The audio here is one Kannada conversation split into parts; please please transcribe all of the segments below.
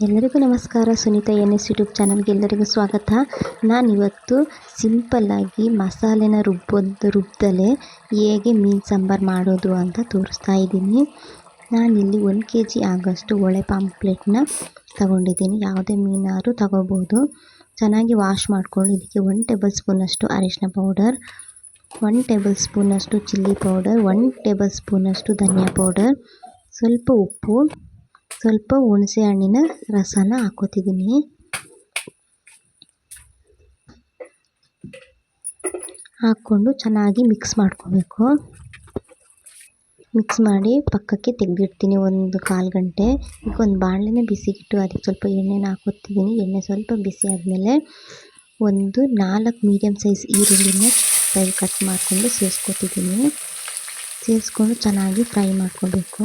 ಎಲ್ಲರಿಗೂ ನಮಸ್ಕಾರ. ಸುನೀತಾ NS ಯೂಟ್ಯೂಬ್ ಚಾನಲ್ಗೆ ಎಲ್ಲರಿಗೂ ಸ್ವಾಗತ. ನಾನಿವತ್ತು ಸಿಂಪಲ್ಲಾಗಿ ಮಸಾಲೆನ ರುಬ್ಬದಲೇ ಹೇಗೆ ಮೀನು ಸಾಂಬಾರು ಮಾಡೋದು ಅಂತ ತೋರಿಸ್ತಾ ಇದ್ದೀನಿ. ನಾನಿಲ್ಲಿ 1 kg ಆಗೋಷ್ಟು ಒಳ್ಳೆ ಪಾಂಪ್ಲೆಟ್ನ ತಗೊಂಡಿದ್ದೀನಿ. ಯಾವುದೇ ಮೀನಾದ್ರೂ ತಗೋಬೋದು. ಚೆನ್ನಾಗಿ ವಾಶ್ ಮಾಡ್ಕೊಂಡು ಇದಕ್ಕೆ 1 ಟೇಬಲ್ ಸ್ಪೂನಷ್ಟು ಅರಿಶಿನ ಪೌಡರ್, 1 ಟೇಬಲ್ ಸ್ಪೂನಷ್ಟು ಚಿಲ್ಲಿ ಪೌಡರ್, 1 ಟೇಬಲ್ ಸ್ಪೂನಷ್ಟು ಧನಿಯಾ ಪೌಡರ್, ಸ್ವಲ್ಪ ಉಪ್ಪು, ಸ್ವಲ್ಪ ಹುಣಸೆ ಹಣ್ಣಿನ ರಸನ ಹಾಕೋತಿದ್ದೀನಿ. ಹಾಕ್ಕೊಂಡು ಚೆನ್ನಾಗಿ ಮಿಕ್ಸ್ ಮಾಡ್ಕೋಬೇಕು. ಮಿಕ್ಸ್ ಮಾಡಿ ಪಕ್ಕಕ್ಕೆ ತೆಗೆದಿಡ್ತೀನಿ ಒಂದು 1/4 ಗಂಟೆ. ಈಗ ಒಂದು ಬಾಣಲೆನ ಬಿಸಿಗಿಟ್ಟು ಅದಕ್ಕೆ ಸ್ವಲ್ಪ ಎಣ್ಣೆನ ಹಾಕೋತಿದ್ದೀನಿ. ಎಣ್ಣೆ ಸ್ವಲ್ಪ ಬಿಸಿ ಆದಮೇಲೆ ಒಂದು 4 ಮೀಡಿಯಮ್ ಸೈಜ್ ಈರುಳ್ಳಿನ ಕಟ್ ಮಾಡಿಕೊಂಡು ಸೇರಿಸ್ಕೊತಿದ್ದೀನಿ. ಸೇರಿಸ್ಕೊಂಡು ಚೆನ್ನಾಗಿ ಫ್ರೈ ಮಾಡ್ಕೋಬೇಕು.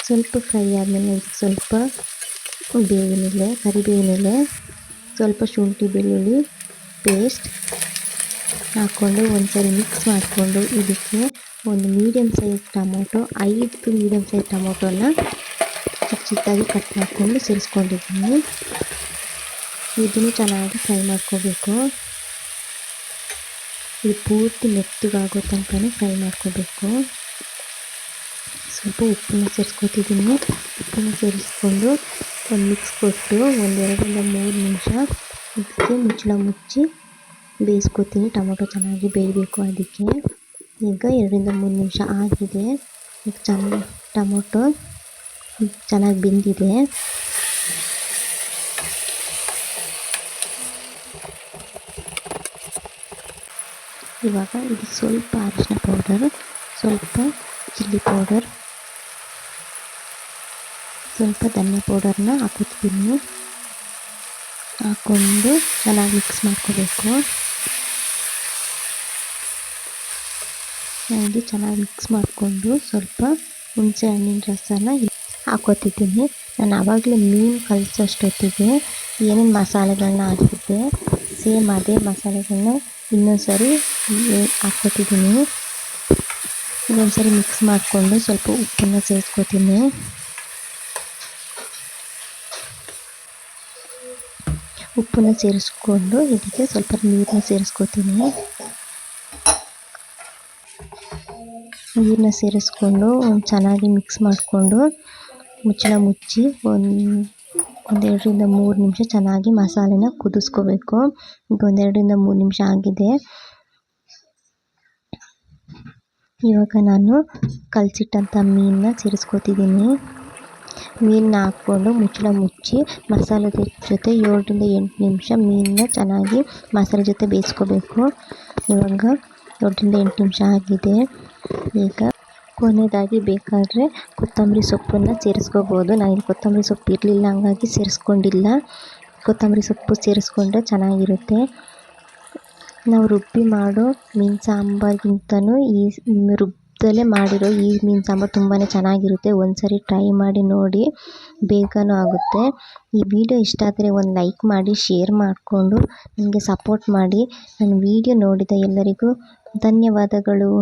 ಸ್ವಲ್ಪ ಫ್ರೈ ಆದಮೇಲೆ ಇದಕ್ಕೆ ಸ್ವಲ್ಪ ಬೇವಿನೆಲೆ, ಕರಿಬೇವಿನೆಲೆ, ಸ್ವಲ್ಪ ಶುಂಠಿ ಬೆಳ್ಳುಳ್ಳಿ ಪೇಸ್ಟ್ ಹಾಕ್ಕೊಂಡು ಒಂದ್ಸರಿ ಮಿಕ್ಸ್ ಮಾಡಿಕೊಂಡು ಇದಕ್ಕೆ ಒಂದು medium size tomato, 5 medium size ಟೊಮೊಟೊನ ಚಿಕ್ಕದಾಗಿ ಕಟ್ ಮಾಡಿಕೊಂಡು ಸೇರಿಸ್ಕೊಂಡಿದ್ದೀನಿ. ಇದನ್ನು ಚೆನ್ನಾಗಿ ಫ್ರೈ ಮಾಡ್ಕೋಬೇಕು. ಇದು ಪೂರ್ತಿ ಮೆತ್ತಗಾಗೋ ತನಕ ಫ್ರೈ ಮಾಡ್ಕೋಬೇಕು. ಸ್ವಲ್ಪ ಉಪ್ಪನ್ನು ಸೇರಿಸ್ಕೊತಿದ್ದೀನಿ. ಉಪ್ಪನ್ನು ಸೇರಿಸ್ಕೊಂಡು ಒಂದು ಮಿಕ್ಸ್ ಕೊಟ್ಟು ಒಂದು 2-3 ನಿಮಿಷ ಇದಕ್ಕೆ ಮುಚ್ಚಳ ಮುಚ್ಚಿ ಬೇಯಿಸ್ಕೊತೀನಿ. ಟೊಮೊಟೊ ಚೆನ್ನಾಗಿ ಬೇಯಬೇಕು ಅದಕ್ಕೆ. ಈಗ 2-3 ನಿಮಿಷ ಆಗಿದೆ. ಈಗ ಟೊಮೊಟೊ ಚೆನ್ನಾಗಿ ಬೆಂದಿದೆ. ಇವಾಗ ಇದು ಸ್ವಲ್ಪ ಅರಿಶಿನ ಪೌಡರ್, ಸ್ವಲ್ಪ ಚಿಲ್ಲಿ ಪೌಡರ್, ಸ್ವಲ್ಪ ಧನಿಯಾ ಪೌಡರ್ನ ಹಾಕೋತಿದ್ದೀನಿ. ಹಾಕ್ಕೊಂಡು ಚೆನ್ನಾಗಿ ಮಿಕ್ಸ್ ಮಾಡ್ಕೋಬೇಕು. ಚೆನ್ನಾಗಿ ಮಿಕ್ಸ್ ಮಾಡಿಕೊಂಡು ಸ್ವಲ್ಪ ಹುಣಸೆ ಹಣ್ಣಿನ ರಸನ ಹಾಕೋತಿದ್ದೀನಿ. ನಾನು ಆವಾಗಲೇ ಮೀನು ಕಲಸೋಷ್ಟೊತ್ತಿಗೆ ಏನೇನು ಮಸಾಲೆಗಳನ್ನ ಹಾಕಿದ್ದೆ ಸೇಮ್ ಅದೇ ಮಸಾಲೆಗಳನ್ನ ಇನ್ನೊಂದು ಸರಿ ಹಾಕ್ಕೋತಿದ್ದೀನಿ. ಇನ್ನೊಂದು ಸರಿ ಮಿಕ್ಸ್ ಮಾಡಿಕೊಂಡು ಸ್ವಲ್ಪ ಉಪ್ಪನ್ನು ಸೇರಿಸ್ಕೊತೀನಿ. ಉಪ್ಪನ್ನು ಸೇರಿಸ್ಕೊಂಡು ಇದಕ್ಕೆ ಸ್ವಲ್ಪ ನೀರನ್ನ ಸೇರಿಸ್ಕೊತೀನಿ. ನೀರನ್ನ ಸೇರಿಸ್ಕೊಂಡು ಚೆನ್ನಾಗಿ ಮಿಕ್ಸ್ ಮಾಡಿಕೊಂಡು ಮುಚ್ಚಳ ಮುಚ್ಚಿ ಒಂದು 2-3 ನಿಮಿಷ ಚೆನ್ನಾಗಿ ಮಸಾಲೆನ ಕುದಿಸ್ಕೋಬೇಕು. ಈಗ 2-3 ನಿಮಿಷ ಆಗಿದೆ. ಇವಾಗ ನಾನು ಕಲಸಿಟ್ಟಂಥ ಮೀನನ್ನ ಸೇರಿಸ್ಕೊತಿದ್ದೀನಿ. ಮೀನನ್ನ ಹಾಕ್ಕೊಂಡು ಮುಚ್ಚಳ ಮುಚ್ಚಿ ಮಸಾಲೆ ಜೊತೆ 7-8 ನಿಮಿಷ ಮೀನನ್ನ ಚೆನ್ನಾಗಿ ಮಸಾಲೆ ಜೊತೆ ಬೇಯಿಸ್ಕೋಬೇಕು. ಇವಾಗ 7-8 ನಿಮಿಷ ಆಗಿದೆ. ಈಗ ಕೊನೆಯದಾಗಿ ಬೇಕಾದರೆ ಕೊತ್ತಂಬರಿ ಸೊಪ್ಪನ್ನು ಸೇರಿಸ್ಕೋಬೋದು. ನನಗೆ ಕೊತ್ತಂಬರಿ ಸೊಪ್ಪು ಇರಲಿಲ್ಲ, ಹಂಗಾಗಿ ಸೇರಿಸ್ಕೊಂಡಿಲ್ಲ. ಕೊತ್ತಂಬರಿ ಸೊಪ್ಪು ಸೇರಿಸ್ಕೊಂಡ್ರೆ ಚೆನ್ನಾಗಿರುತ್ತೆ. ನಾವು ರುಬ್ಬಿ ಮಾಡೋ ಮೀನು ಸಾಂಬಾರಿಗಿಂತನೂ ಈ ರುಬ್ಬದಲ್ಲೇ ಮಾಡಿರೋ ಈ ಮೀನು ಸಾಂಬಾರು ತುಂಬಾ ಚೆನ್ನಾಗಿರುತ್ತೆ. ಒಂದ್ಸರಿ ಟ್ರೈ ಮಾಡಿ ನೋಡಿ, ಬೇಗನೂ ಆಗುತ್ತೆ. ಈ ವಿಡಿಯೋ ಇಷ್ಟ ಆದರೆ ಒಂದು ಲೈಕ್ ಮಾಡಿ, ಶೇರ್ ಮಾಡಿಕೊಂಡು ನನಗೆ ಸಪೋರ್ಟ್ ಮಾಡಿ. ನನ್ನ ವಿಡಿಯೋ ನೋಡಿದ ಎಲ್ಲರಿಗೂ ಧನ್ಯವಾದಗಳು.